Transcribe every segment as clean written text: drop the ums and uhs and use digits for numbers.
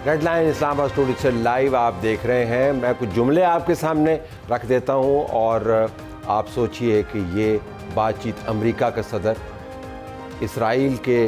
Red line Islamabad studio से live आप देख रहे हैं। मैं कुछ जुमले आपके सामने रख देता हूं और आप सोचिए कि ये बातचीत अमेरिका का सदर इसराइल के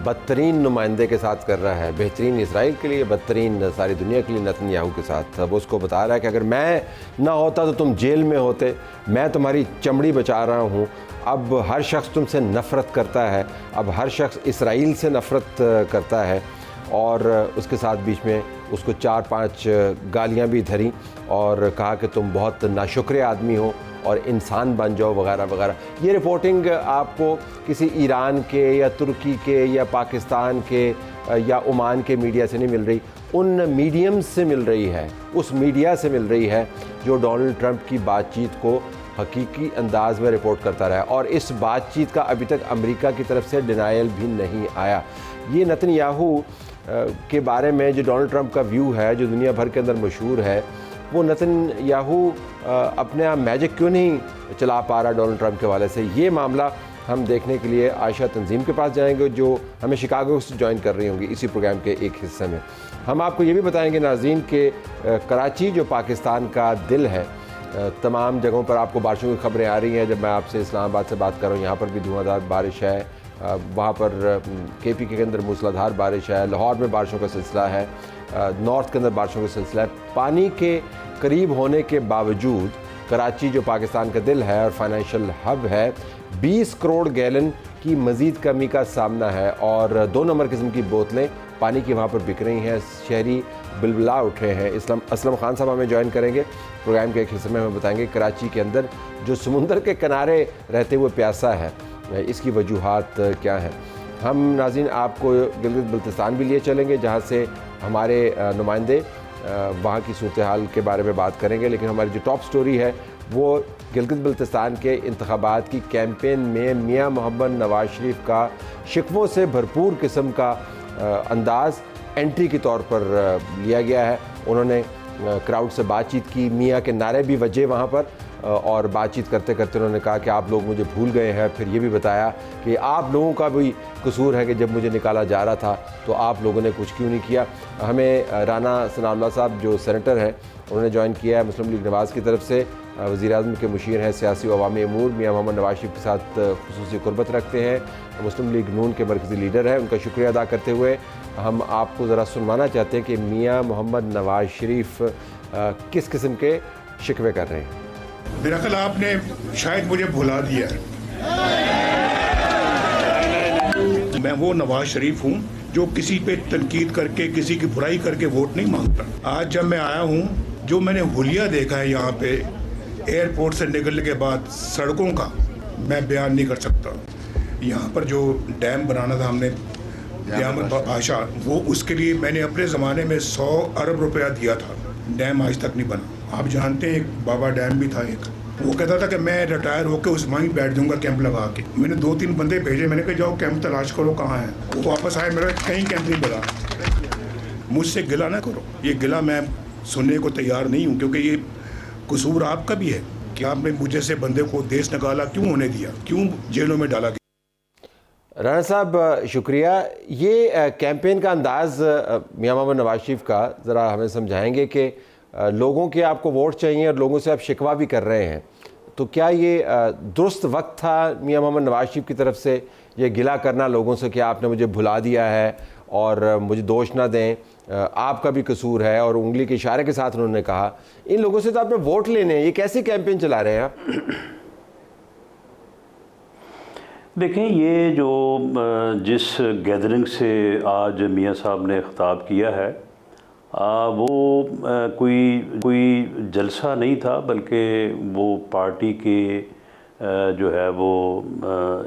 बदतरीन नुमाइंदे के साथ कर रहा है। बेहतरीन इसराइल के लिए, बदतरीन सारी दुनिया के लिए नेतन्याहू के साथ। अब उसको बता रहा है कि अगर मैं ना होता तो तुम जेल में होते, मैं तुम्हारी चमड़ी बचा रहा हूँ। अब हर शख्स तुमसे नफ़रत करता है, अब हर शख्स इसराइल से नफ़रत करता है। और उसके साथ बीच में उसको 4-5 गालियाँ भी धरी और कहा कि तुम बहुत नाशुक्र आदमी हो और इंसान बन जाओ वगैरह वगैरह। ये रिपोर्टिंग आपको किसी ईरान के या तुर्की के या पाकिस्तान के या ओमान के मीडिया से नहीं मिल रही, उन मीडियम्स से मिल रही है, उस मीडिया से मिल रही है जो डोनाल्ड ट्रंप की बातचीत को हकीकी अंदाज में रिपोर्ट करता रहा। और इस बातचीत का अभी तक अमेरिका की तरफ से डिनायल भी नहीं आया। ये नेतन्याहू के बारे में जो डोनाल्ड ट्रंप का व्यू है, जो दुनिया भर के अंदर मशहूर है, वो नेतन्याहू अपने आप मैजिक क्यों नहीं चला पा रहा डोनाल्ड ट्रंप के हवाले से, ये मामला हम देखने के लिए आयशा तंजीम के पास जाएंगे जो हमें शिकागो से ज्वाइन कर रही होंगी इसी प्रोग्राम के एक हिस्से में। हम आपको ये भी बताएंगे नाज़रीन के कराची जो पाकिस्तान का दिल है, तमाम जगहों पर आपको बारिशों की खबरें आ रही हैं। जब मैं आपसे इस्लामाबाद से बात कर रहा हूँ, यहाँ पर भी धुआंधार बारिश है, वहाँ पर KP के अंदर मूसलाधार बारिश है, लाहौर में बारिशों का सिलसिला है, नॉर्थ के अंदर बारिशों का सिलसिला है। पानी के करीब होने के बावजूद कराची जो पाकिस्तान का दिल है और फाइनेंशियल हब है, 20 करोड़ गैलन की मज़ीद कमी का सामना है और 2 नंबर किस्म की बोतलें पानी की वहाँ पर बिक रही हैं। शहरी बिलबिला उठे हैं। असलम खान साहब हमें ज्वाइन करेंगे प्रोग्राम के एक हिस्से में। हमें बताएंगे कराची के अंदर जो समुंदर के किनारे रहते हुए प्यासा है, इसकी वजूहात क्या हैं। हम नाज़रीन आपको गिलगित बल्तिस्तान भी लिए चलेंगे जहाँ से हमारे नुमाइंदे वहाँ की सूरत हाल के बारे में बात करेंगे। लेकिन हमारी जो टॉप स्टोरी है वो गिलगित बल्तिस्तान के इंतखाबात की कैंपेन में मियाँ मोहम्मद नवाज शरीफ का शिकवों से भरपूर किस्म का अंदाज़ एंट्री के तौर पर लिया गया है। उन्होंने क्राउड से बातचीत की, मियाँ के नारे भी वजे वहाँ पर, और बातचीत करते करते उन्होंने कहा कि आप लोग मुझे भूल गए हैं। फिर ये भी बताया कि आप लोगों का भी कसूर है कि जब मुझे निकाला जा रहा था तो आप लोगों ने कुछ क्यों नहीं किया। हमें राना सनाउल्लाह साहब जो सेनेटर हैं उन्होंने ज्वाइन किया है मुस्लिम लीग नवाज़ की तरफ से। वज़ीर-ए-आज़म के मुशीर हैं सियासी व अवामी अमूर, मियाँ मोहम्मद नवाज शरीफ के साथ खुसूसी कुर्बत रखते हैं। मुस्लिम लीग नून के मरकज़ी लीडर हैं। उनका शुक्रिया अदा करते हुए हम आपको ज़रा सुनवाना चाहते हैं कि मियाँ मोहम्मद नवाज शरीफ किस किस्म के शिकवे कर रहे हैं। मेरा ख्याल आपने शायद मुझे भुला दिया है। मैं वो नवाज शरीफ हूँ जो किसी पे तनकीद करके, किसी की बुराई करके वोट नहीं मांगता। आज जब मैं आया हूँ, जो मैंने हुलिया देखा है यहाँ पे एयरपोर्ट से निकलने के बाद सड़कों का, मैं बयान नहीं कर सकता। यहाँ पर जो डैम बनाना था हमने आशा, वो उसके लिए मैंने अपने ज़माने में 100 अरब रुपया दिया था। डैम आज तक नहीं बना। आप जानते हैं एक बाबा डैम भी था एक, वो कहता था कि मैं रिटायर होकर उस वहीं बैठ जाऊंगा कैंप लगा के। मैंने 2-3 बंदे भेजे, मैंने कहा जाओ कैंप तलाश करो कहाँ है। वो वापस आए, मेरा कहीं कैंप नहीं मिला। मुझसे गिला ना करो, ये गिला मैं सुनने को तैयार नहीं हूँ, क्योंकि ये कसूर आपका भी है कि आपने मुझे से बंदे को देश निकाला क्यों होने दिया, क्यों जेलों में डाला गया। राना साहब शुक्रिया। ये कैंपेन का अंदाज़ मियाँ मोहम्मद नवाज शरीफ का ज़रा हमें समझाएंगे कि लोगों के आपको वोट चाहिए और लोगों से आप शिकवा भी कर रहे हैं, तो क्या ये दुरुस्त वक्त था मियाँ मोहम्मद नवाज शरीफ की तरफ से ये गिला करना लोगों से कि आपने मुझे भुला दिया है और मुझे दोष ना दें, आपका भी कसूर है, और उंगली के इशारे के साथ उन्होंने कहा इन लोगों से तो आपने वोट लेने, ये कैसी कैंपेन चला रहे हैं आप? देखें, ये जो जिस गैदरिंग से आज मियाँ साहब ने ख़िताब किया है, वो कोई जलसा नहीं था, बल्कि वो पार्टी के जो है वो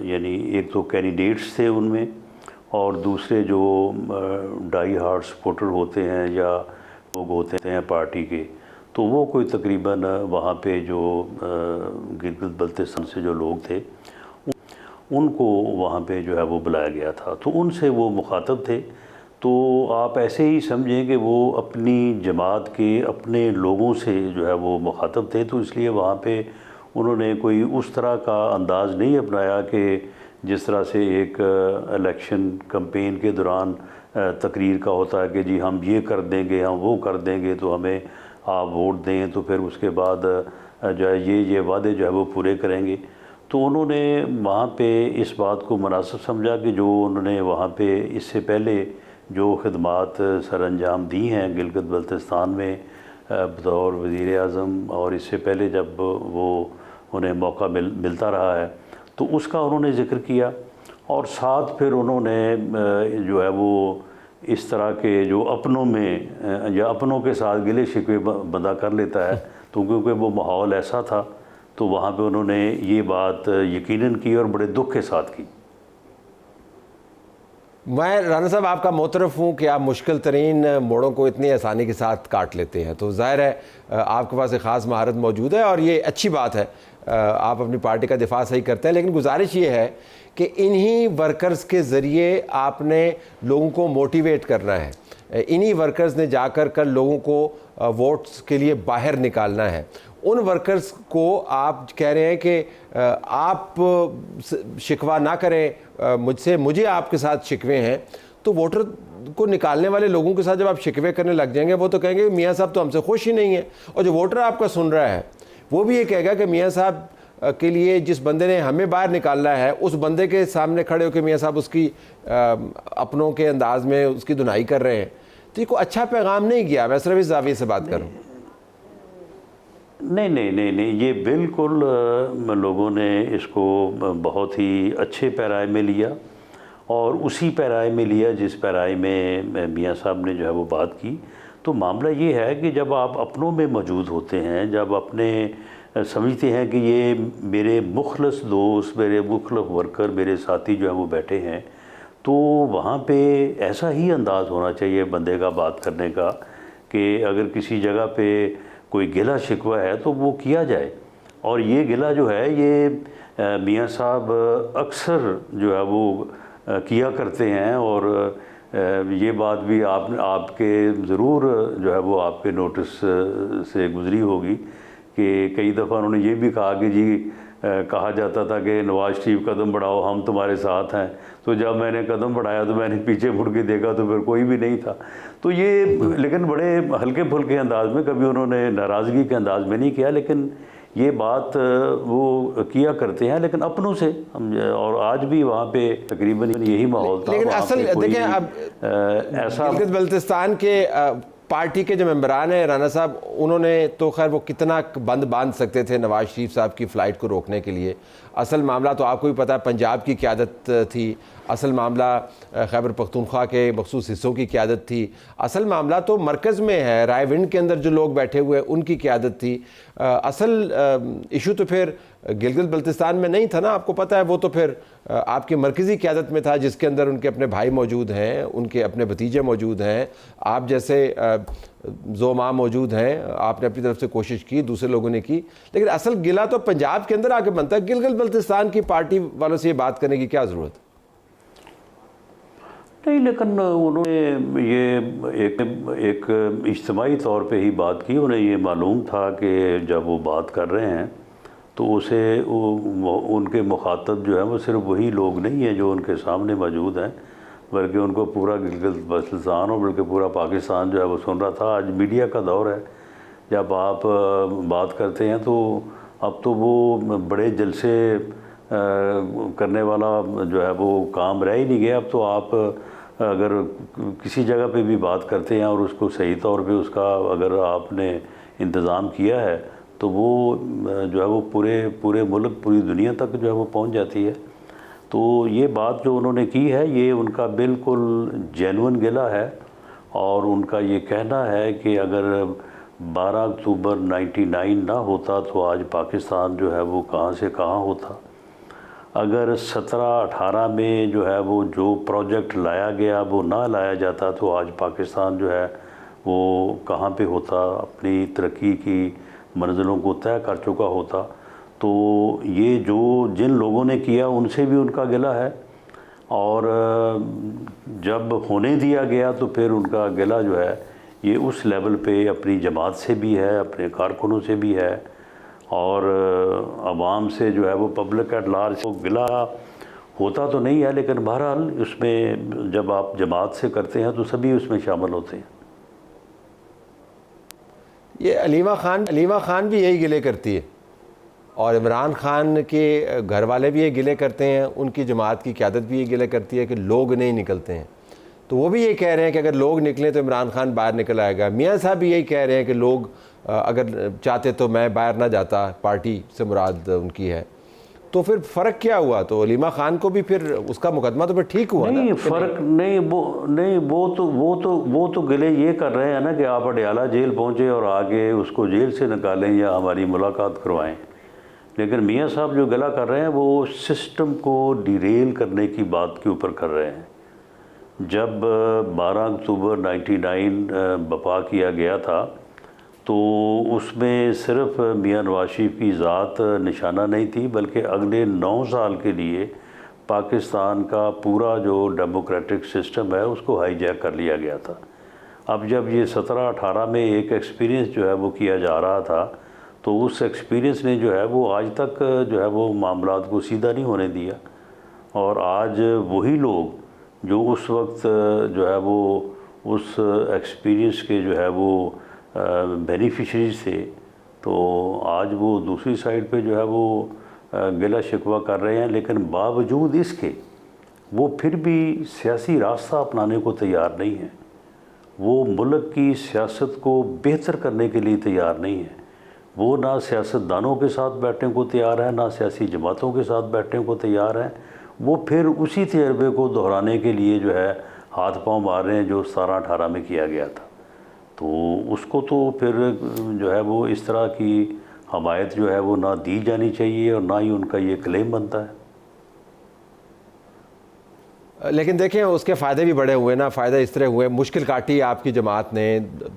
यानी एक तो कैंडिडेट्स थे उनमें, और दूसरे जो डाई हार्ड सपोर्टर होते हैं या लोग होते हैं पार्टी के, तो वो कोई तकरीबन वहाँ पे जो गिलगित बल्तिस्तान से जो लोग थे उनको वहाँ पे जो है वो बुलाया गया था, तो उनसे वो मुखातब थे। तो आप ऐसे ही समझें कि वो अपनी जमात के अपने लोगों से जो है वो मुखातब थे, तो इसलिए वहाँ पे उन्होंने कोई उस तरह का अंदाज़ नहीं अपनाया कि जिस तरह से एक इलेक्शन कैंपेन के दौरान तकरीर का होता है कि जी हम ये कर देंगे, हम वो कर देंगे, तो हमें आप वोट दें, तो फिर उसके बाद जो है ये वादे जो है वो पूरे करेंगे। तो उन्होंने वहाँ पे इस बात को मुनासिब समझा कि जो उन्होंने वहाँ पे इससे पहले जो खिदमात सर अंजाम दी हैं गिलगित बल्तिस्तान में बतौर वज़ीर आज़म, और इससे पहले जब वो उन्हें मौका मिलता रहा है, तो उसका उन्होंने ज़िक्र किया। और साथ फिर उन्होंने जो है वो इस तरह के जो अपनों में या अपनों के साथ गिले शिकवे बंदा कर लेता है, तो क्योंकि वो माहौल ऐसा था, तो वहाँ पे उन्होंने ये बात यकीनन की और बड़े दुख के साथ की। मैं राना साहब आपका मोतरफ हूँ कि आप मुश्किल तरीन मोड़ों को इतनी आसानी के साथ काट लेते हैं, तो ज़ाहिर है आपके पास एक ख़ास महारत मौजूद है और ये अच्छी बात है, आप अपनी पार्टी का दिफा सही करते हैं। लेकिन गुजारिश ये है कि इन्हीं वर्कर्स के ज़रिए आपने लोगों को मोटिवेट करना है, इन्हीं वर्कर्स ने जाकर कल लोगों को वोट्स के लिए बाहर निकालना है। उन वर्कर्स को आप कह रहे हैं कि आप शिकवा ना करें मुझसे, मुझे आपके साथ शिकवे हैं, तो वोटर को निकालने वाले लोगों के साथ जब आप शिकवे करने लग जाएंगे, वो तो कहेंगे मियाँ साहब तो हमसे खुश ही नहीं है। और जो वोटर आपका सुन रहा है वो भी ये कहेगा कि मियाँ साहब के लिए जिस बंदे ने हमें बाहर निकालना है, उस बंदे के सामने खड़े होकर मियाँ साहब उसकी अपनों के अंदाज में उसकी धुनाई कर रहे हैं, तो ये कोई अच्छा पैगाम नहीं गया। मैं सिर्फ इस जाविये से बात करूँ। नहीं, ये बिल्कुल लोगों ने इसको बहुत ही अच्छे पैराए में लिया, और उसी पैराए में लिया जिस पैराए में मियाँ साहब ने जो है वो बात की। तो मामला ये है कि जब आप अपनों में मौजूद होते हैं, जब अपने समझते हैं कि ये मेरे मुखलस दोस्त, मेरे मुखलस वर्कर, मेरे साथी जो है वो बैठे हैं, तो वहाँ पे ऐसा ही अंदाज़ होना चाहिए बंदे का बात करने का कि अगर किसी जगह पे कोई गिला शिकवा है तो वो किया जाए। और ये गिला जो है ये मियाँ साहब अक्सर जो है वो किया करते हैं, और ये बात भी आपके ज़रूर जो है वो आपके नोटिस से गुज़री होगी कि कई दफ़ा उन्होंने ये भी कहा कि जी कहा जाता था कि नवाज़ शरीफ कदम बढ़ाओ हम तुम्हारे साथ हैं, तो जब मैंने कदम बढ़ाया तो मैंने पीछे मुड़ के देखा तो फिर कोई भी नहीं था। तो ये लेकिन बड़े हल्के फुल्के अंदाज में, कभी उन्होंने नाराज़गी के अंदाज में नहीं किया, लेकिन ये बात वो किया करते हैं, लेकिन अपनों से हम। और आज भी वहाँ पे तकरीबन यही माहौल था। लेकिन असल देखें अब ऐसा गिलगित बल्तिस्तान के पार्टी के जो मेंबरान हैं राना साहब, उन्होंने तो खैर वो कितना बंद बांध सकते थे नवाज़ शरीफ साहब की फ़्लाइट को रोकने के लिए। असल मामला तो आपको भी पता है पंजाब की क़यादत थी, असल मामला खैबर पख्तूनख्वा के मखसूस हिस्सों की क़यादत थी, असल मामला तो मरकज़ में है, रायविंड के अंदर जो लोग बैठे हुए उनकी क़यादत थी। असल इशू तो फिर गिलगित बल्तिस्तान में नहीं था ना, आपको पता है, वो तो फिर आपकी मरकज़ी क़यादत में था, जिसके अंदर उनके अपने भाई मौजूद हैं, उनके अपने भतीजे मौजूद हैं, आप जैसे ज़ोमा मौजूद हैं। आपने अपनी तरफ से कोशिश की, दूसरे लोगों ने की, लेकिन असल गिला तो पंजाब के अंदर आके बनता है। गिलगित बल्तिस्तान की पार्टी वालों से ये बात करने की क्या ज़रूरत नहीं, लेकिन उन्होंने ये एक इज्तिमाई तौर पे ही बात की। उन्हें ये मालूम था कि जब वो बात कर रहे हैं तो उसे उनके मुखातब जो है वो सिर्फ वही लोग नहीं हैं जो उनके सामने मौजूद हैं, बल्कि उनको पूरा गिलगित बल्तिस्तान और बल्कि पूरा पाकिस्तान जो है वो सुन रहा था। आज मीडिया का दौर है, जब आप बात करते हैं तो अब तो वो बड़े जलसे करने वाला जो है वो काम रह ही नहीं गया। अब तो आप अगर किसी जगह पे भी बात करते हैं और उसको सही तौर पे उसका अगर आपने इंतज़ाम किया है तो वो जो है वो पूरे मुल्क, पूरी दुनिया तक जो है वो पहुंच जाती है। तो ये बात जो उन्होंने की है ये उनका बिल्कुल जेन्युइन गिला है, और उनका ये कहना है कि अगर 12 अक्टूबर 99 ना होता तो आज पाकिस्तान जो है वो कहाँ से कहाँ होता। अगर 17-18 में जो है वो जो प्रोजेक्ट लाया गया वो ना लाया जाता तो आज पाकिस्तान जो है वो कहाँ पे होता, अपनी तरक्की की मंजिलों को तय कर चुका होता। तो ये जो जिन लोगों ने किया उनसे भी उनका गिला है, और जब होने दिया गया तो फिर उनका गिला जो है ये उस लेवल पे अपनी जमात से भी है, अपने कारकुनों से भी है, और आवाम से जो है वो पब्लिक एट लार्ज को गिला होता तो नहीं है, लेकिन बहरहाल उसमें जब आप जमात से करते हैं तो सभी उसमें शामिल होते हैं। ये अलीमा खान भी यही गिले करती है और इमरान खान के घर वाले भी ये गिले करते हैं, उनकी जमात की क़यादत भी ये गिले करती है कि लोग नहीं निकलते हैं। तो वो भी ये कह रहे हैं कि अगर लोग निकलें तो इमरान खान बाहर निकल आएगा। मियाँ साहब भी यही कह रहे हैं कि लोग अगर चाहते तो मैं बाहर ना जाता, पार्टी से मुराद उनकी है। तो फिर फ़र्क क्या हुआ? तो अलीमा खान को भी फिर उसका मुकदमा तो फिर ठीक हुआ नहीं, ना? फ़र्क नहीं, वो तो गिले ये कर रहे हैं ना कि आप अडयाला जेल पहुँचे और आगे उसको जेल से निकालें या हमारी मुलाकात करवाएं। लेकिन मियाँ साहब जो गिला कर रहे हैं वो सिस्टम को डिरेल करने की बात के ऊपर कर रहे हैं। जब 12 अक्टूबर 99 बपा किया गया था तो उसमें सिर्फ मियाँ नवाज शरीफ की ज़ात निशाना नहीं थी, बल्कि अगले 9 साल के लिए पाकिस्तान का पूरा जो डेमोक्रेटिक सिस्टम है उसको हाईजैक कर लिया गया था। अब जब ये 17-18 में एक एक्सपीरियंस जो है वो किया जा रहा था, तो उस एक्सपीरियंस ने जो है वो आज तक जो है वो मामलात को सीधा नहीं होने दिया। और आज वही लोग जो उस वक्त जो है वो उस एक्सपीरियंस के जो है वो बेनिफिशरीज थे, तो आज वो दूसरी साइड पे जो है वो गिला शिकवा कर रहे हैं। लेकिन बावजूद इसके वो फिर भी सियासी रास्ता अपनाने को तैयार नहीं है। वो मुल्क की सियासत को बेहतर करने के लिए तैयार नहीं है। वो ना सियासतदानों के साथ बैठने को तैयार है, ना सियासी जमातों के साथ बैठने को तैयार है। वो फिर उसी तजर्बे को दोहराने के लिए जो है हाथ पांव मार रहे हैं जो 17-18 में किया गया था। तो उसको तो फिर जो है वो इस तरह की हमायत जो है वो ना दी जानी चाहिए और ना ही उनका ये क्लेम बनता है। लेकिन देखें उसके फ़ायदे भी बड़े हुए ना। फ़ायदे इस तरह हुए, मुश्किल काटी आपकी जमात ने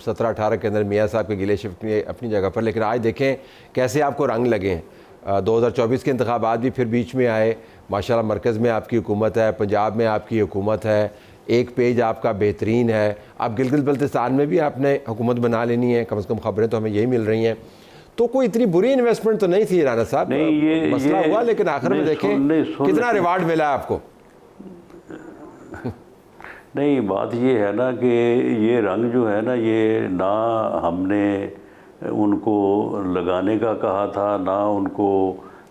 17-18 के अंदर मियाँ साहब के गिले शिफ्ट किए अपनी जगह पर, लेकिन आज देखें कैसे आपको रंग लगे हैं। 2024 के इंतखाबात भी फिर बीच में आए, माशाल्लाह मरकज़ में आपकी हुकूमत है, पंजाब में आपकी हुकूमत है, एक पेज आपका बेहतरीन है। अब गिलगित बल्तिस्तान में भी आपने हुकूमत बना लेनी है, कम से कम खबरें तो हमें यही मिल रही हैं। तो कोई इतनी बुरी इन्वेस्टमेंट तो नहीं थी राना साहब, मसला हुआ, लेकिन आखिर में देखें कितना रिवार्ड मिला आपको। नहीं, बात ये है ना कि ये रंग जो है ना, ये ना हमने उनको लगाने का कहा था, ना उनको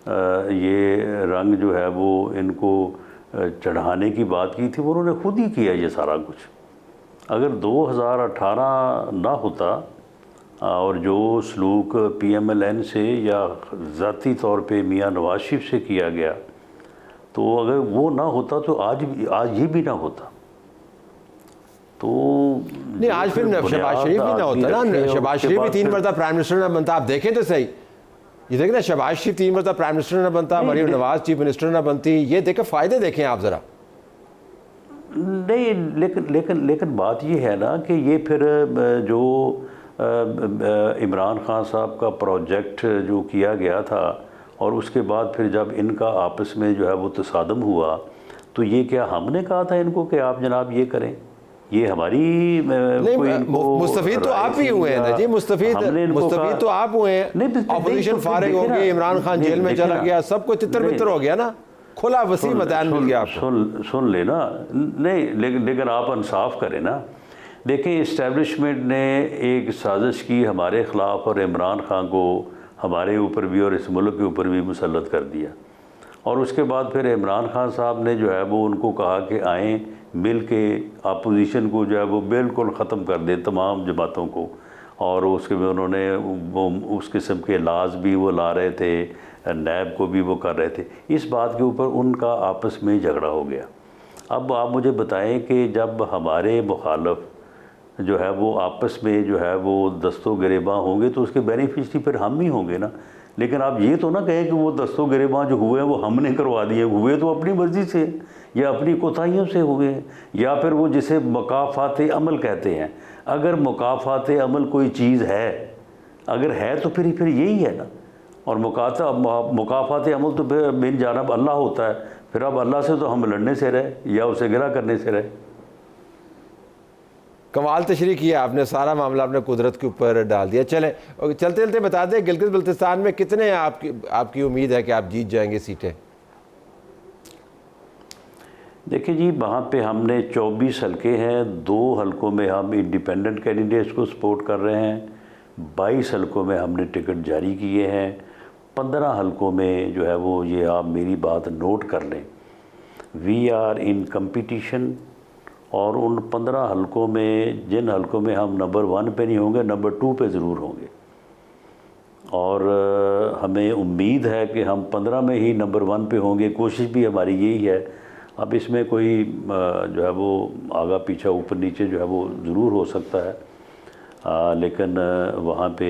ये रंग जो है वो इनको चढ़ाने की बात की थी। उन्होंने खुद ही किया ये सारा कुछ। अगर 2018 ना होता और जो सलूक PMLN से या ज़ाती तौर पे मियाँ नवाज शरीफ से किया गया, तो अगर वो ना होता तो आज ये भी ना होता। तो नहीं, आज फिर शहबाज शरीफ भी ना होता ना। शहबाज शरीफ भी 3 मरतबा प्राइम मिनिस्टर ना बनता। आप देखें तो सही, ये देखें ना, शहबाज शरीफ 3 मरतबा प्राइम मिनिस्टर ना बनता, मरीम नवाज चीफ मिनिस्टर ना बनती। ये देखें फ़ायदे देखें आप ज़रा। नहीं, लेकिन बात ये है ना कि ये फिर जो इमरान खान साहब का प्रोजेक्ट जो किया गया था और उसके बाद फिर जब इनका आपस में जो है वो तसादम हुआ, तो ये क्या हमने कहा था इनको कि आप जनाब ये करें? ये हमारी मुस्तफीद तो आप ही हुए हैं ना जी, मुस्तफीद तो आप हुए हैं। ऑपोजिशन फारिग हो गई, इमरान खान जेल में चला गया, सब कुछ तितर बितर हो गया ना, खुला वसी मैदान मिल गया आपको। सुन लेना, नहीं लेकिन आप इंसाफ करें ना। देखें, इस्टेब्लिशमेंट ने एक साजिश की हमारे ख़िलाफ़ और इमरान खान को हमारे ऊपर भी और इस मुल्क के ऊपर भी मुसल्लत कर दिया। और उसके बाद फिर इमरान खान साहब ने जो है वो उनको कहा कि आएँ मिल के अपोजिशन को जो है वो बिल्कुल ख़त्म कर दे, तमाम जमातों को। और उसके में उन्होंने वो उस किस्म के लाज भी वो ला रहे थे, नैब को भी वो कर रहे थे। इस बात के ऊपर उनका आपस में झगड़ा हो गया। अब आप मुझे बताएं कि जब हमारे मुखालफ जो है वो आपस में जो है वो दस्तों गिरेबां होंगे तो उसके बेनिफिशरी फिर हम ही होंगे ना। लेकिन आप ये तो ना कहें कि वो दस्तों गिरेबां जो हुए हैं वो हमने करवा दिए। हुए तो अपनी मर्ज़ी से या अपनी कोताहियों से हुए, या फिर वो जिसे मुकाफ़ात अमल कहते हैं। अगर मुकाफ़ात अमल कोई चीज़ है, अगर है तो फिर यही है ना। और मुकाफ़ात अमल तो फिर बिन जानब अल्लाह होता है। फिर अब अल्लाह से तो हम लड़ने से रहे या उसे गिला करने से रहे। कमाल तशरीह किया आपने, सारा मामला आपने कुदरत के ऊपर डाल दिया। चलें, चलते चलते बता दें, गिलगित बल्तिस्तान में कितने आपकी उम्मीद है कि आप जीत जाएंगे सीटें? देखिए जी, वहाँ पे हमने 24 हलके हैं, 2 हलकों में हम इंडिपेंडेंट कैंडिडेट्स को सपोर्ट कर रहे हैं, 22 हलकों में हमने टिकट जारी किए हैं, 15 हलकों में जो है वो, ये आप मेरी बात नोट कर लें, वी आर इन कंपटीशन। और उन 15 हलकों में, जिन हलकों में हम नंबर 1 पे नहीं होंगे, नंबर 2 पे ज़रूर होंगे। और हमें उम्मीद है कि हम 15 में ही नंबर 1 पे होंगे, कोशिश भी हमारी यही है। अब इसमें कोई जो है वो आगा पीछा ऊपर नीचे जो है वो ज़रूर हो सकता है, लेकिन वहाँ पे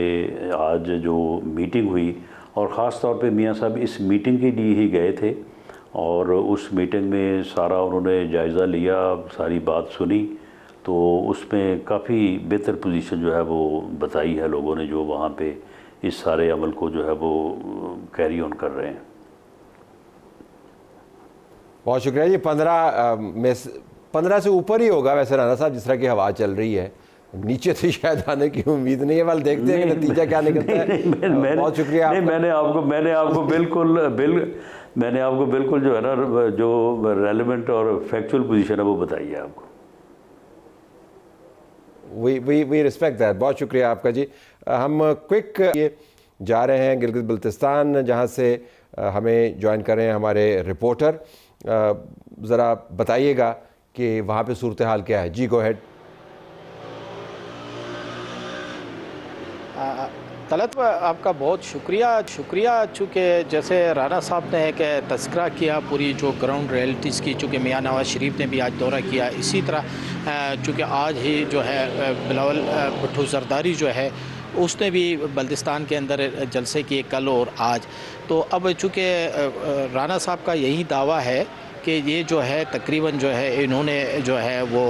आज जो मीटिंग हुई, और ख़ास तौर पे मियाँ साहब इस मीटिंग के लिए ही गए थे, और उस मीटिंग में सारा उन्होंने जायज़ा लिया, सारी बात सुनी, तो उसमें काफ़ी बेहतर पोजीशन जो है वो बताई है लोगों ने, जो वहाँ पे इस सारे अमल को जो है वो कैरी ऑन कर रहे हैं। बहुत शुक्रिया जी। 15 से ऊपर ही होगा वैसे राणा साहब, जिस तरह की हवा चल रही है। नीचे तो शायद आने की उम्मीद नहीं है, वाल देखते हैं कि नतीजा क्या निकलता है। बहुत शुक्रिया। मैंने आपको बिल्कुल जो है ना, जो रेलेवेंट और फैक्चुअल पोजीशन है वो बताई है आपको। We respect that. बहुत शुक्रिया आपका जी। हम क्विक ये जा रहे हैं गिलगित बल्तिस्तान, जहाँ से हमें ज्वाइन कर रहे हैं हमारे रिपोर्टर। ज़रा बताइएगा कि वहाँ पे सूरत हाल क्या है। जी गो हेड। तलत आपका बहुत शुक्रिया। चूँकि जैसे राणा साहब ने एक तस्करा किया पूरी जो ग्राउंड रियलिटीज़ की, चूँकि मियाँ नवाज़ शरीफ ने भी आज दौरा किया, इसी तरह चूँकि आज ही जो है बिलावल भुट्टो जरदारी जो है उसने भी बल्तिस्तान के अंदर जलसे किए कल और आज। तो अब चूँकि राणा साहब का यही दावा है कि ये जो है तकरीबन जो है इन्होंने जो है वो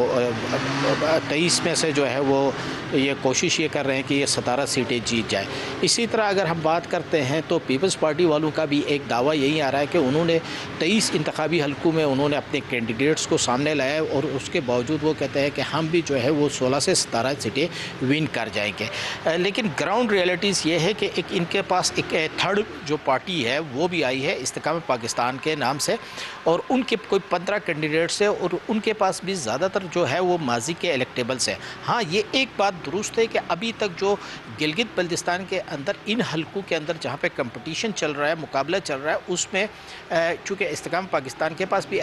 23 में से जो है वो ये कोशिश ये कर रहे हैं कि ये 17 सीटें जीत जाए। इसी तरह अगर हम बात करते हैं तो पीपल्स पार्टी वालों का भी एक दावा यही आ रहा है कि उन्होंने 23 इंतखाबी हलकों में उन्होंने अपने कैंडिडेट्स को सामने लाया, और उसके बावजूद वो कहते हैं कि हम भी जो है वो 16 से 17 सीटें विन कर जाएंगे। लेकिन ग्राउंड रियलिटीज़ ये है कि एक इनके पास एक थर्ड जो पार्टी है वो भी आई है इस्तेकामत पाकिस्तान के नाम से, और उनके कोई 15 कैंडिडेट्स है, और उनके पास भी ज़्यादातर जो है वो माजी के इलेक्टेबल्स हैं। हाँ, ये एक बात दुरुस्त है कि अभी तक जो गिलगित बल्तिस्तान के अंदर इन हलकों के अंदर जहाँ पे कंपटीशन चल रहा है, मुकाबला चल रहा है, उसमें चूँकि इस्तेकाम पाकिस्तान के पास भी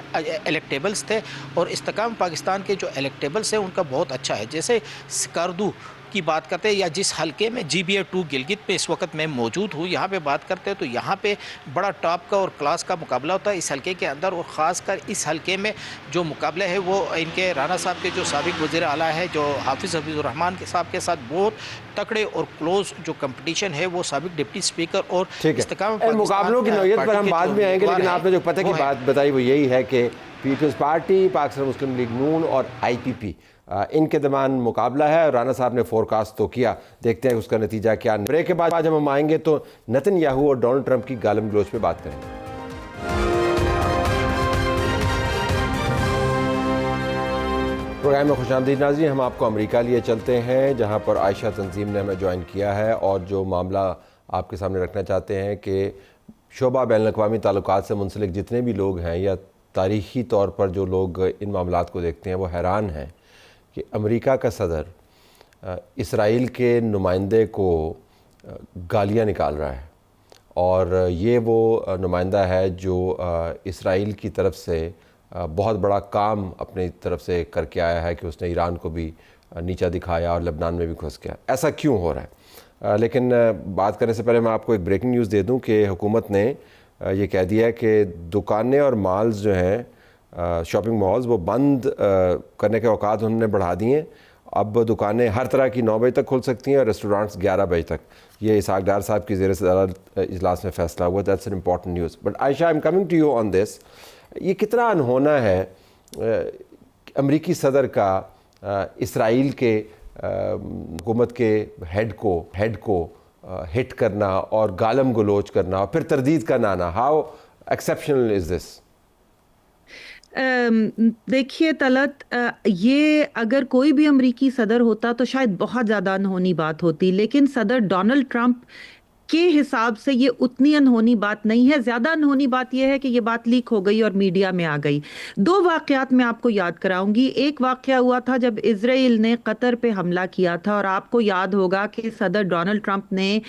इलेक्टेबल्स थे, और इस्तेकाम पाकिस्तान के जो इलेक्टेबल्स हैं उनका बहुत अच्छा है। जैसे स्कार्दू की बात करते हैं, या जिस हलके में GBA2 गिलगित पे इस वक्त मैं मौजूद हूँ, यहाँ पे बात करते हैं तो यहाँ पे बड़ा टॉप का और क्लास का मुकाबला होता है इस हलके के अंदर। और ख़ासकर इस हलके में जो मुकाबला है वो इनके राणा साहब के जो साबिक वज़ीर आला है, जो हाफिज़ हफीज़ुर्रहमान के साहब के साथ बहुत तकड़े और क्लोज जो कंपटीशन है, वो साबिक डिप्टी स्पीकर और मुकाबलों की नौयत पर हम बाद में आएंगे। लेकिन आपने जो पता की बात बताई वो यही है कि पीपल्स पार्टी, पाकिस्तान मुस्लिम लीग नून और IPP इनके दरमियान मुकाबला है। राणा साहब ने फोरकास्ट तो किया, देखते हैं उसका नतीजा क्या। ब्रेक के बाद जब हम आएंगे तो नेतन्याहू और डोनाल्ड ट्रंप की गालम गलोच पे बात करेंगे। प्रोग्राम में खुशामदीद नाज़रीन। हम आपको अमेरिका लिए चलते हैं, जहां पर आयशा तंजीम ने हमें ज्वाइन किया है, और जो मामला आपके सामने रखना चाहते हैं कि शोबा बैनुल-अक़वामी ताल्लुकात से मुंसलिक जितने भी लोग हैं, या तारीख़ी तौर पर जो लोग इन मामलात को देखते हैं, वो हैरान हैं कि अमेरिका का सदर इसराइल के नुमाइंदे को गालियाँ निकाल रहा है, और ये वो नुमाइंदा है जो इसराइल की तरफ से बहुत बड़ा काम अपनी तरफ से करके आया है कि उसने ईरान को भी नीचा दिखाया और लेबनान में भी घुस गया। ऐसा क्यों हो रहा है? लेकिन बात करने से पहले मैं आपको एक ब्रेकिंग न्यूज़ दे दूं कि हुकूमत ने ये कह दिया है कि दुकानें और मॉल्स जो हैं, शॉपिंग मॉल्स, वो बंद करने के औकात उन्होंने बढ़ा दिए हैं। अब दुकानें हर तरह की 9 बजे तक खुल सकती हैं और रेस्टोरेंट्स 11 बजे तक। ये इसहाक डार साहब की ज़ेर सदारत इजलास में फ़ैसला हुआ। That's an important news. But Ayesha, I am coming to you on this. ये कितना अनहोना है अमरीकी सदर का इसराइल के हुकूमत के हेड को हिट करना और गालम गलोच करना और फिर तरदीद का नाना। How exceptional is this? देखिए तलत, ये अगर कोई भी अमरीकी सदर होता तो शायद बहुत ज़्यादा अनहोनी बात होती, लेकिन सदर डोनाल्ड ट्रंप के हिसाब से ये उतनी अनहोनी बात नहीं है। ज्यादा अनहोनी बात यह है कि ये बात लीक हो गई और मीडिया में आ गई। दो वाकयात मैं आपको याद कराऊंगी। एक वाकया हुआ था जब इजराइल ने कतर पे हमला किया था, और आपको याद होगा कि सदर डोनाल्ड ट्रंप ने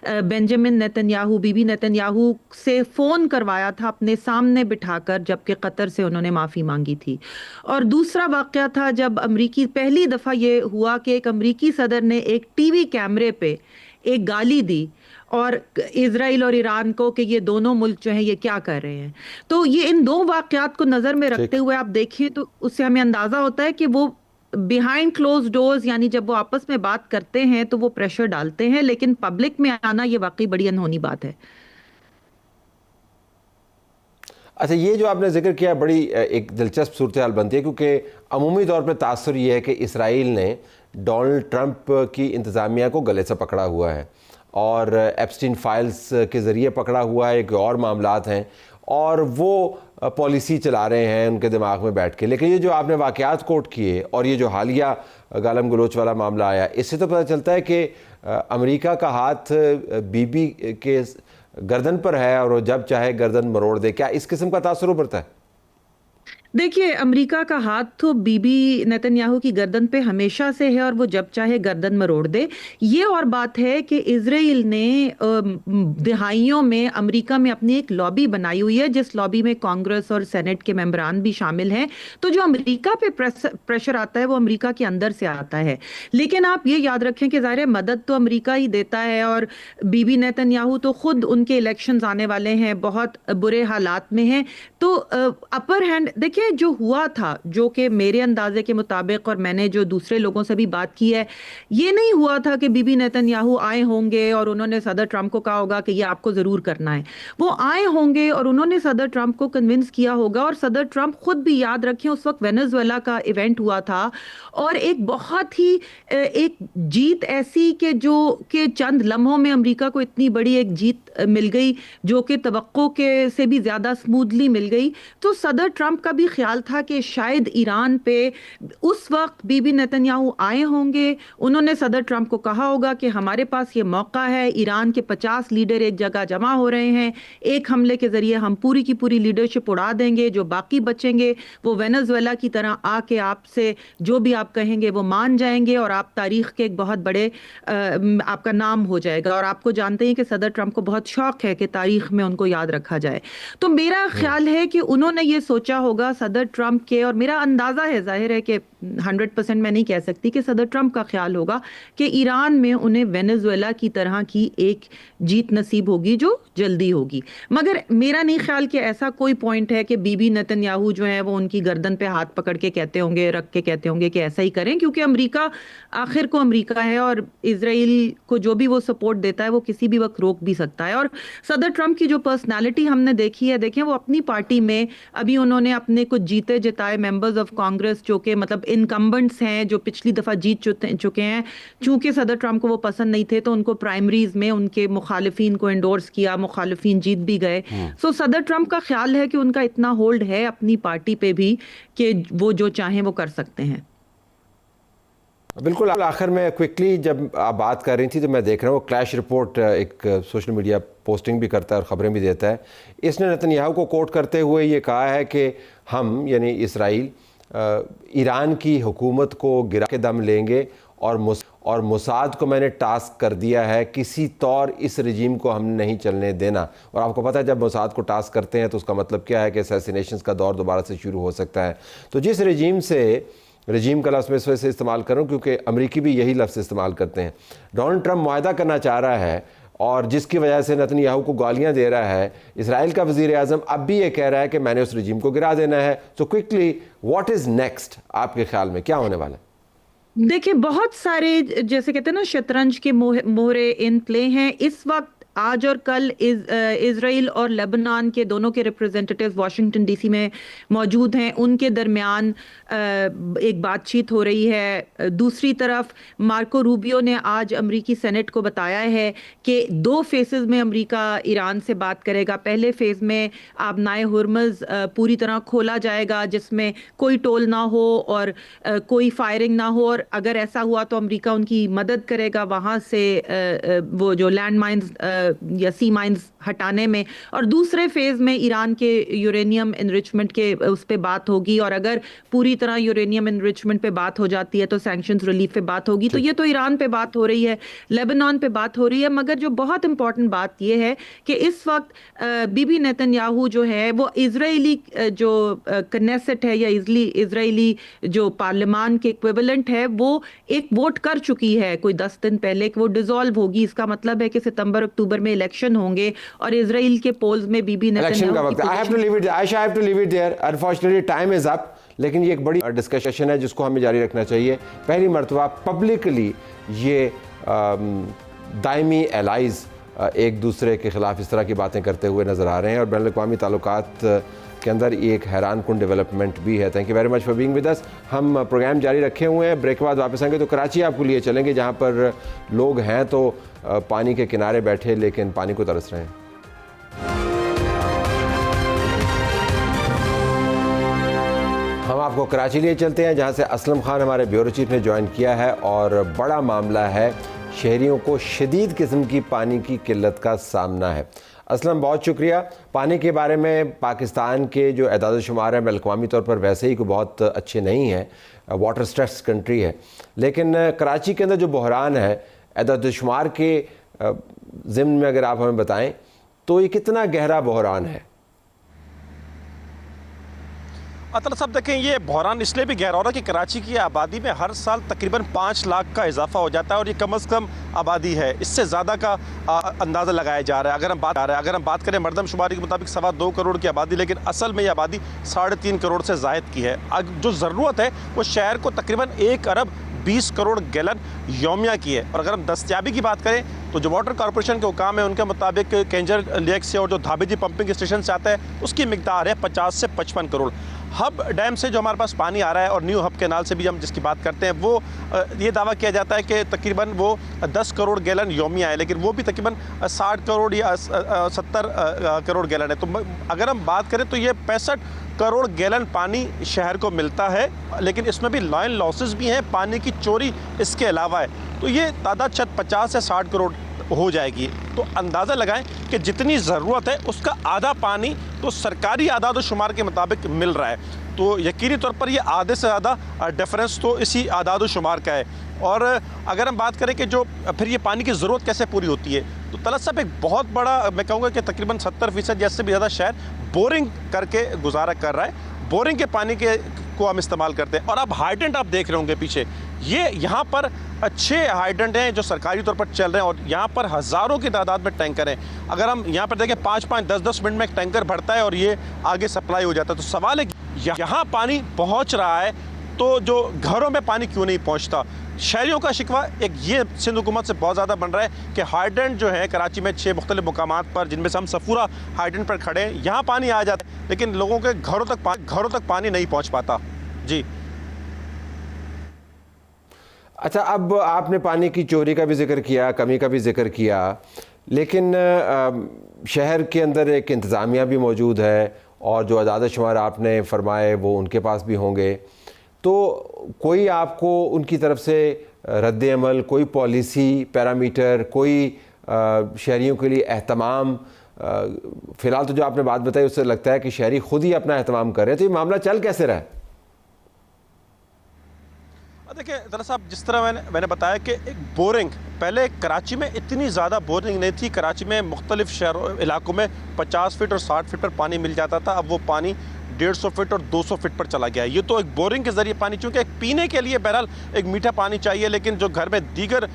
बेंजामिन नेतन्याहू, बीबी नेतन्याहू से फोन करवाया था अपने सामने बिठाकर, जबकि कतर से उन्होंने माफी मांगी थी। और दूसरा वाकया था जब अमरीकी, पहली दफा ये हुआ कि एक अमरीकी सदर ने एक टीवी कैमरे पे एक गाली दी और इजराइल और ईरान को कि ये दोनों मुल्क जो हैं ये क्या कर रहे हैं। तो ये इन दो वाकयात को नजर में रखते हुए आप देखें तो उससे हमें अंदाजा होता है कि वो बिहाइंड क्लोज डोर्स, यानी जब वो आपस में बात करते हैं तो वो प्रेशर डालते हैं, लेकिन पब्लिक में आना ये वाकई बड़ी अनहोनी बात है। अच्छा, ये जो आपने जिक्र किया बड़ी एक दिलचस्प सूरत हाल बनती है, क्योंकि अमूमी तौर पर तासुर ये है कि इसराइल ने डोनाल्ड ट्रंप की इंतज़ामिया को गले से पकड़ा हुआ है और एप्स्टीन फाइल्स के ज़रिए पकड़ा हुआ है, एक और मामलात हैं, और वो पॉलिसी चला रहे हैं उनके दिमाग में बैठ के। लेकिन ये जो आपने वाक़यात कोट किए और ये जो हालिया गालम गलोच वाला मामला आया, इससे तो पता चलता है कि अमेरिका का हाथ बीबी के गर्दन पर है और वो जब चाहे गर्दन मरोड़ दे। क्या इस किस्म का तासुर उभरता है? देखिए, अमेरिका का हाथ तो बीबी नेतन्याहू की गर्दन पे हमेशा से है और वो जब चाहे गर्दन मरोड़ दे। ये और बात है कि इजराइल ने दिहाइयों में अमेरिका में अपनी एक लॉबी बनाई हुई है, जिस लॉबी में कांग्रेस और सेनेट के मेंबरान भी शामिल हैं। तो जो अमेरिका पे प्रेशर आता है वो अमेरिका के अंदर से आता है। लेकिन आप ये याद रखें कि ज़ाहिर है मदद तो अमेरिका ही देता है, और बीबी नेतन्याहू तो खुद, उनके इलेक्शंस आने वाले हैं, बहुत बुरे हालात में हैं। तो अपर हैंड देखिए, जो हुआ था, जो कि मेरे अंदाजे के मुताबिक, और मैंने जो दूसरे लोगों से भी बात की है, ये नहीं हुआ था कि बीबी नेतन्याहू आए होंगे और उन्होंने सदर ट्रंप को कहा होगा कि ये आपको जरूर करना है। वो आए होंगे और उन्होंने सदर ट्रंप को कन्विंस किया होगा। और सदर ट्रंप खुद भी, याद रखें, उस वक्त वेनेजुएला का इवेंट हुआ था और एक बहुत ही एक जीत ऐसी कि चंद लम्हों में अमेरिका को इतनी बड़ी एक जीत मिल गई जो कि तवक्को के से भी ज्यादा स्मूथली मिल गई। तो सदर ट्रंप का भी ख्याल था कि शायद ईरान पे उस वक्त बीबी नेतन्याहू आए होंगे, उन्होंने सदर ट्रंप को कहा होगा कि हमारे पास ये मौका है, ईरान के 50 लीडर एक जगह जमा हो रहे हैं, एक हमले के जरिए हम पूरी की पूरी लीडरशिप उड़ा देंगे, जो बाकी बचेंगे वो वेनेजुएला की तरह आके आपसे जो भी आप कहेंगे वो मान जाएंगे और आप तारीख के एक बहुत बड़े आपका नाम हो जाएगा। और आपको जानते हैं कि सदर ट्रंप को बहुत शौक है कि तारीख में उनको याद रखा जाए। तो मेरा ख्याल है कि उन्होंने ये सोचा होगा सदर ट्रंप के, और मेरा अंदाजा है, जाहिर है कि 100% मैं नहीं कह सकती, कि सदर ट्रंप का ख्याल होगा कि ईरान में उन्हें वेनेजुएला की तरह की एक जीत नसीब होगी जो जल्दी होगी। मगर मेरा नहीं ख्याल कि ऐसा कोई पॉइंट है कि बीबी नेतन्याहू जो है वो उनकी गर्दन पे हाथ पकड़ के कहते होंगे, रख के कहते होंगे कि ऐसा ही करें, क्योंकि अमेरिका आखिर को अमेरिका है और इजराइल को जो भी वो सपोर्ट देता है वो किसी भी वक्त रोक भी सकता है। और सदर ट्रंप की जो पर्सनैलिटी हमने देखी है, देखें, वो अपनी पार्टी में अभी उन्होंने अपने कुछ जीते जिताए मेंबर्स ऑफ कांग्रेस जो कि मतलब इनकम्बेंट्स हैं, जो पिछली दफा जीत चुके हैं, चूंकि सदर ट्रंप को वो पसंद नहीं थे तो उनको प्राइमरीज में उनके मुखालिफिन को एंडोर्स किया, मुखालिफिन जीत भी गए। सो सदर ट्रंप का ख्याल है कि उनका इतना होल्ड है अपनी पार्टी पे भी कि वो जो चाहें वो कर सकते हैं। बिल्कुल। आखिर में क्विकली जब आप बात कर रही थी तो मैं देख रहा हूँ क्लैश रिपोर्ट एक सोशल मीडिया पोस्टिंग भी करता है और ख़बरें भी देता है। इसने नेतन्याहू को कोट करते हुए ये कहा है कि हम यानी इसराइल ईरान की हुकूमत को गिरा के दम लेंगे और मोसाद को मैंने टास्क कर दिया है, किसी तौर इस रजीम को हमने नहीं चलने देना। और आपको पता है जब मोसाद को टास्क करते हैं तो उसका मतलब क्या है कि असैसिनेशंस का दौर दोबारा से शुरू हो सकता है। तो जिस रजीम का लफ्ज़ मैं इस वजह से इस्तेमाल करूँ क्योंकि अमरीकी भी यही लफ्ज़ इस्तेमाल करते हैं। डोनाल्ड ट्रंप मुआहदा करना चाह रहा है और जिसकी वजह से नेतन्याहू को गालियां दे रहा है। इसराइल का वज़ीर आज़म अब भी ये कह रहा है कि मैंने उस रजीम को गिरा देना है। So quickly, what is next? आपके ख्याल में क्या होने वाला है? देखिए, बहुत सारे, जैसे कहते हैं ना, शतरंज के मोहरे इन प्ले हैं इस वक्त। आज और कल इजराइल और लेबनान के दोनों के रिप्रेजेंटेटिव्स वाशिंगटन डीसी में मौजूद हैं, उनके दरमियान एक बातचीत हो रही है। दूसरी तरफ मार्को रूबियो ने आज अमरीकी सेनेट को बताया है कि 2 फेजेस में अमरीका ईरान से बात करेगा। पहले फेज में आबनाए हुर्मुज़ पूरी तरह खोला जाएगा जिसमें कोई टोल ना हो और कोई फायरिंग ना हो, और अगर ऐसा हुआ तो अमरीका उनकी मदद करेगा, वहाँ से वो जो लैंड माइंस या सी माइंस हटाने में, और दूसरे फेज में ईरान के यूरेनियम एनरिचमेंट के उस पे बात होगी, और अगर पूरी तरह यूरेनियम एनरिचमेंट पे बात हो जाती है तो सैंक्शंस रिलीफ पे बात होगी। तो ये तो ईरान पे बात हो रही है, लेबनान पे बात हो रही है, मगर जो बहुत इंपॉर्टेंट बात ये है कि इस वक्त बीबी नेतन्याहू जो है वो इजरायली जो कनेसेट है या इजरायली जो पार्लियामान के इक्विवेलेंट है वो एक वोट कर चुकी है कोई 10 दिन पहले कि वो डिसॉल्व होगी। इसका मतलब है कि सितंबर अक्टूबर में इलेक्शन होंगे और इजराइल के पोल्स में बीबी इलेक्शन का वक्त। I have to leave it, Ayesha, I have to leave it there, unfortunately time is up. लेकिन ये एक बड़ी डिस्कशन है जिसको हमें जारी रखना चाहिए। पहली मर्तबा पब्लिकली ये दायमी एलाइज एक दूसरे के खिलाफ इस तरह की बातें करते हुए नज़र आ रहे हैं और बैनुल अक़वामी ताल्लुकात के अंदर ये एक हैरान कुन डेवलपमेंट भी है। Thank you very much for being with us. हम प्रोग्राम जारी रखे हुए हैं, ब्रेक के बाद वापस आएंगे तो कराची आपको लिए चलेंगे जहाँ पर लोग हैं तो पानी के किनारे बैठे लेकिन पानी को तरस रहे हैं। हम आपको कराची लिए चलते हैं जहाँ से असलम खान हमारे ब्यूरो चीफ ने ज्वाइन किया है और बड़ा मामला है, शहरियों को शदीद किस्म की पानी की किल्लत का सामना है। असलम बहुत शुक्रिया। पानी के बारे में पाकिस्तान के जो एदाद शुमार हैं बैनुल-अक़वामी तौर पर वैसे ही बहुत अच्छे नहीं हैं, वाटर स्ट्रेस कंट्री है, लेकिन कराची के अंदर जो बहरान है एदाद शुमार के ज़िम्न में अगर आप हमें बताएं तो ये कितना गहरा बहरान है? अतल साहब देखें, ये बहरान इसलिए भी गहरा हो रहा है कि कराची की आबादी में हर साल तकरीबन 5 लाख का इजाफा हो जाता है और ये कम से कम आबादी है, इससे ज़्यादा का अंदाज़ा लगाया जा रहा है। अगर हम बात करें मरदमशुमारी के मुताबिक 2.25 करोड़ की आबादी, लेकिन असल में ये आबादी 3.5 करोड़ से ज़ायद की है। जो ज़रूरत है वो शहर को तकरीबन 1 अरब 20 करोड़ गैलन यौमिया की है। और अगर हम दस्तयाबी की बात करें तो जो वाटर कॉरपोरेशन के हुकाम है उनके मुताबिक केंजर लेक से और जो धाबेजी पंपिंग स्टेशन से आता है उसकी मिकदार है 50 से 55 करोड़। हब डैम से जो हमारे पास पानी आ रहा है और न्यू हब कैनाल से भी हम जिसकी बात करते हैं वो ये दावा किया जाता है कि तकरीबन वो 10 करोड़ गैलन यौमिया है, लेकिन वो भी तकरीबन 60 करोड़ या 70 करोड़ गैलन है। तो अगर हम बात करें तो ये 65 करोड़ गैलन पानी शहर को मिलता है, लेकिन इसमें भी लाइन लॉसेस भी हैं, पानी की चोरी इसके अलावा है। तो ये तादाद शायद 50 से 60 करोड़ हो जाएगी। तो अंदाज़ा लगाएं कि जितनी ज़रूरत है उसका आधा पानी तो सरकारी आदाद शुमार के मुताबिक मिल रहा है। तो यकीनी तौर पर ये आधे से ज़्यादा डिफरेंस तो इसी आदाद शुमार का है। और अगर हम बात करें कि जो फिर ये पानी की ज़रूरत कैसे पूरी होती है, तो तलत साहब एक बहुत बड़ा, मैं कहूँगा कि तकरीबन 70% या इससे भी ज़्यादा शहर बोरिंग करके गुजारा कर रहा है। बोरिंग के पानी को हम इस्तेमाल करते हैं। और अब हाइडेंट आप देख रहे होंगे पीछे, ये यहाँ पर अच्छे हाइडेंट हैं जो सरकारी तौर पर चल रहे हैं और यहाँ पर हज़ारों की तादाद में टैंकर हैं। अगर हम यहाँ पर देखें 5-5, 10-10 मिनट में एक टैंकर भरता है और ये आगे सप्लाई हो जाता है। तो सवाल है कि यहाँ पानी पहुँच रहा है तो जो घरों में पानी क्यों नहीं पहुँचता? शहरियों का शिकवा एक ये सिंध हुकूमत से बहुत ज़्यादा बन रहा है कि हाइडेंट जो है कराची में 6 मुख्तलिफ मुकामात पर, जिनमें से हम सफूरा हाइडेंट पर खड़े हैं, यहाँ पानी आ जाता है लेकिन लोगों के घरों तक पानी नहीं पहुँच पाता। जी अच्छा, अब आपने पानी की चोरी का भी जिक्र किया, कमी का भी जिक्र किया, लेकिन शहर के अंदर एक इंतज़ामिया भी मौजूद है और जो आदाद शुमार आपने फरमाए वो उनके पास भी होंगे। तो कोई आपको उनकी तरफ से रद्द अमल, कोई पॉलिसी पैरामीटर, कोई शहरियों के लिए एहतमाम? फ़िलहाल तो जो आपने बात बताई उससे लगता है कि शहरी ख़ुद ही अपना एहतमाम कर रहे हैं। तो ये मामला चल कैसे रहा है? देखिए दरअसल साहब, जिस तरह मैंने बताया कि एक बोरिंग, पहले कराची में इतनी ज़्यादा बोरिंग नहीं थी। कराची में मुख्तलिफ शहरों इलाकों में 50 फीट और 60 फीट पर पानी मिल जाता था। अब वो पानी 150 फीट और 200 फीट पर चला गया। ये तो एक बोरिंग के ज़रिए पानी, चूँकि एक पीने के लिए बहरहाल एक मीठा पानी चाहिए, लेकिन जो घर में दीगर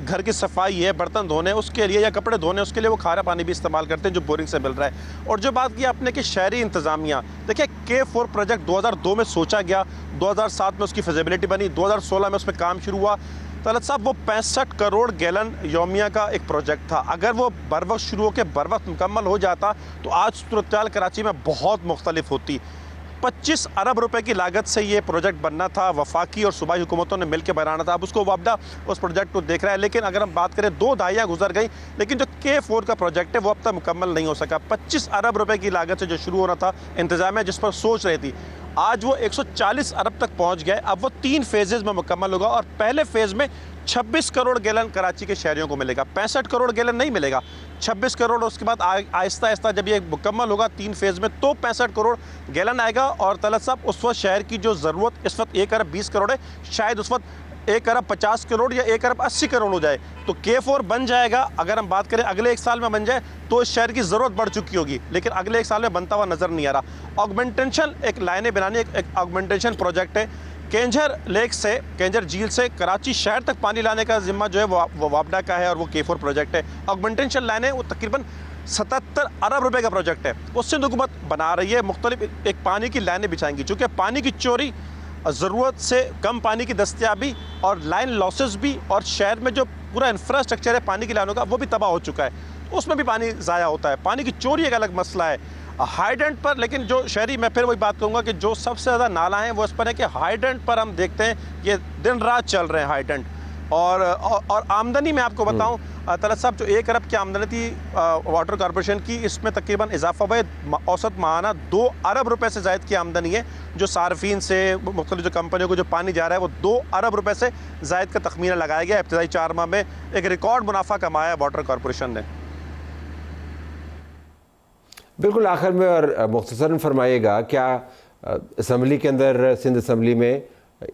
घर की सफाई है, बर्तन धोने उसके लिए या कपड़े धोने उसके लिए वो खारा पानी भी इस्तेमाल करते हैं जो बोरिंग से मिल रहा है। और जो बात की आपने कि शहरी इंतज़ामिया, देखिए K4 प्रोजेक्ट 2002 में सोचा गया, 2007 में उसकी फिजिबिलिटी बनी, 2016 में उस पर काम शुरू हुआ। तलत साहब, वो 65 करोड़ गैलन यौमिया का एक प्रोजेक्ट था। अगर वो बर वक्त शुरू होकर बर वक्त मुकम्मल हो जाता तो आज सूरत कराची में बहुत मुख्तलिफ होती। 25 अरब रुपए की लागत से ये प्रोजेक्ट बनना था, वफाकी और सूबाई हुकूमतों ने मिलकर बनाना था। अब उसको वापदा उस प्रोजेक्ट को देख रहा है, लेकिन अगर हम बात करें 2 दहाइयाँ गुजर गई, लेकिन जो K4 का प्रोजेक्ट है वो अब तक मुकम्मल नहीं हो सका। 25 अरब रुपए की लागत से जो शुरू होना था इंतजामिया जिस पर सोच रही थी, आज वो 140 अरब तक पहुँच गए। अब वो 3 फेजेज़ में मुकम्मल होगा और पहले फेज़ में 26 करोड़ गैलन कराची के शहरियों को मिलेगा, 65 करोड़ गैलन नहीं मिलेगा, 26 करोड़। उसके बाद आहिस्ता आहिस्ता जब ये मुकम्मल होगा 3 फेज़ में तो 65 करोड़ गैलन आएगा। और तलत साहब उस वक्त शहर की जो ज़रूरत इस वक्त 1 अरब 20 करोड़ है, शायद उस वक्त 1 अरब 50 करोड़ या 1 अरब 80 करोड़ हो जाए तो K4 बन जाएगा। अगर हम बात करें अगले 1 साल में बन जाए तो इस शहर की ज़रूरत बढ़ चुकी होगी, लेकिन अगले 1 साल में बनता हुआ नज़र नहीं आ रहा। ऑगमेंटेशन एक लाइनें बनानी, एक ऑगमेंटेशन प्रोजेक्ट है। केंझर लेक से, केंझर झील से कराची शहर तक पानी लाने का जिम्मा जो है वो वापडा का है और वो K4 प्रोजेक्ट है। ऑगमेंटेशन लाइनें वो तकरीबन 77 अरब रुपए का प्रोजेक्ट है। वो सिंध हुकूमत बना रही है, मुख्तलिफ एक पानी की लाइनें बिछाएंगी, चूँकि पानी की चोरी, ज़रूरत से कम पानी की दस्तियाबी और लाइन लॉसेस भी, और शहर में जो पूरा इंफ्रास्ट्रक्चर है पानी की लाइनों का वो भी तबाह हो चुका है, उसमें भी पानी ज़ाया होता है। पानी की चोरी एक अलग मसला है हाइडेंट पर। लेकिन जो शहरी, मैं फिर वही बात कहूँगा कि जो सबसे ज़्यादा नाला है वो इस पर है कि हाइडेंट पर हम देखते हैं ये दिन रात चल रहे हैं हाइडेंट। और आमदनी में आपको बताऊं तलत साहब, जो 1 अरब की आमदनी थी वाटर कॉरपोरेशन की, इसमें तकरीबन इजाफा हुआ है। औसत माहाना 2 अरब रुपए से ज़ायद की आमदनी है जो सार्फिन से, मुख्तलिफ जो कंपनियों को जो पानी जा रहा है वो 2 अरब रुपए से ज़ायद का तखमीना लगाया गया। इब्तदाई 4 माह में एक रिकॉर्ड मुनाफा कमाया है वाटर कॉरपोरेशन ने। बिल्कुल आखिर में और मुख्तसरन फरमाइएगा, क्या असम्बली के अंदर, सिंध असम्बली में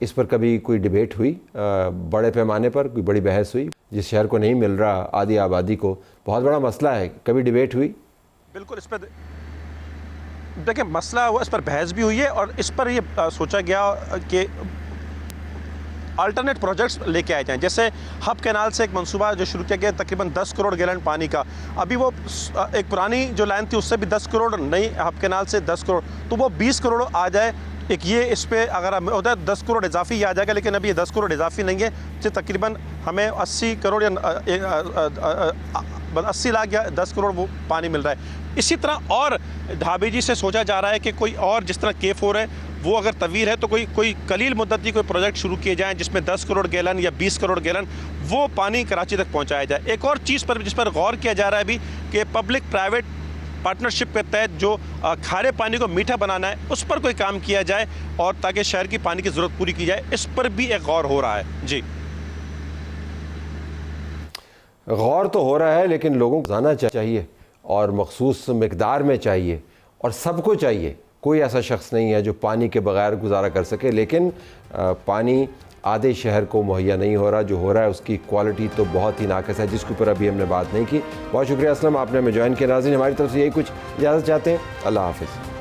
इस पर कभी कोई डिबेट हुई, बड़े पैमाने पर कोई बड़ी बहस हुई? जिस शहर को नहीं मिल रहा, आधी आबादी को, बहुत बड़ा मसला है, कभी डिबेट हुई? बिल्कुल, इस पर देखिए मसला हुआ, इस पर बहस भी हुई है और इस पर ये सोचा गया कि अल्टरनेट प्रोजेक्ट्स लेके आए जाएँ। जैसे हब कैनाल से एक मंसूबा जो शुरू किया गया तकरीबन 10 करोड़ गैलन पानी का, अभी वो एक पुरानी जो लाइन थी उससे भी 10 करोड़, नई हब कैनाल से 10 करोड़, तो वो 20 करोड़ आ जाए। एक ये इस पर अगर हम होता है 10 करोड़ इजाफी आ जाएगा, लेकिन अभी ये 10 करोड़ इजाफी नहीं है, तो तकरीबन हमें 80 करोड़ या 80 लाख या 10 करोड़ वो पानी मिल रहा है। इसी तरह और ढाबी जी से सोचा जा रहा है कि कोई और, जिस तरह K4 है वो अगर तवील है तो कोई कलील मुद्दती कोई प्रोजेक्ट शुरू किए जाएँ जिसमें 10 करोड़ गैलन या 20 करोड़ गैलन वो पानी कराची तक पहुँचाया जाए। एक और चीज़ पर जिस पर गौर किया जा रहा है अभी कि पब्लिक प्राइवेट पार्टनरशिप के तहत जो खारे पानी को मीठा बनाना है उस पर कोई काम किया जाए, और ताकि शहर की पानी की ज़रूरत पूरी की जाए, इस पर भी एक गौर हो रहा है। जी, गौर तो हो रहा है, लेकिन लोगों को जाना चाहिए और मखसूस मकदार में चाहिए, और सबको चाहिए। कोई ऐसा शख्स नहीं है जो पानी के बगैर गुजारा कर सके, लेकिन पानी आधे शहर को मुहैया नहीं हो रहा। जो हो रहा है उसकी क्वालिटी तो बहुत ही नाक़िस है, जिसके ऊपर अभी हमने बात नहीं की। बहुत शुक्रिया असलम, आपने हमें ज्वाइन किया। नाज़रीन, हमारी तरफ से यही कुछ इजाज़त चाहते हैं। अल्लाह हाफ़िज़।